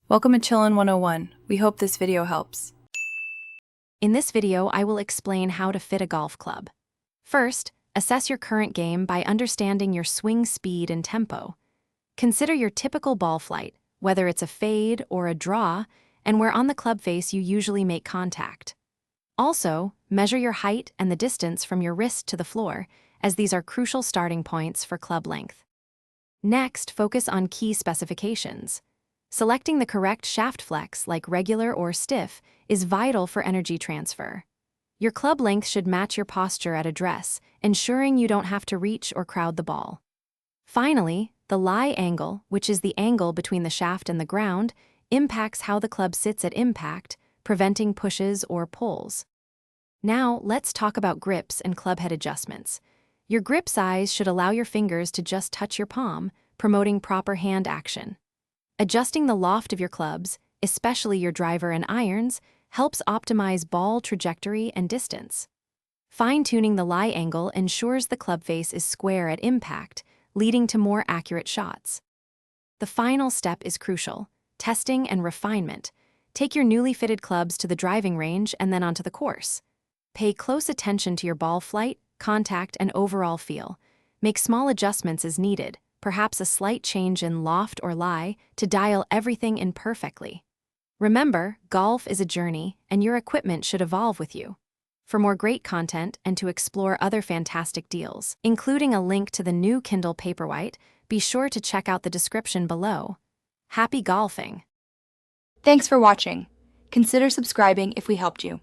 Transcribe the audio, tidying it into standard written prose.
Welcome to Chillin' 101. We hope this video helps. In this video, I will explain how to fit a golf club. First, assess your current game by understanding your swing speed and tempo. Consider your typical ball flight, whether it's a fade or a draw, and where on the club face you usually make contact. Also, measure your height and the distance from your wrist to the floor, as these are crucial starting points for club length. Next, focus on key specifications. Selecting the correct shaft flex, like regular or stiff, is vital for energy transfer. Your club length should match your posture at address, ensuring you don't have to reach or crowd the ball. Finally, the lie angle, which is the angle between the shaft and the ground, impacts how the club sits at impact, preventing pushes or pulls. Now, let's talk about grips and club head adjustments. Your grip size should allow your fingers to just touch your palm, promoting proper hand action. Adjusting the loft of your clubs, especially your driver and irons, helps optimize ball trajectory and distance. Fine-tuning the lie angle ensures the club face is square at impact, leading to more accurate shots. The final step is crucial: testing and refinement. Take your newly fitted clubs to the driving range and then onto the course. Pay close attention to your ball flight, contact, and overall feel. Make small adjustments as needed, perhaps a slight change in loft or lie, to dial everything in perfectly. Remember, golf is a journey, and your equipment should evolve with you. For more great content and to explore other fantastic deals, including a link to the new Kindle Paperwhite, be sure to check out the description below. Happy golfing! Thanks for watching. Consider subscribing if we helped you.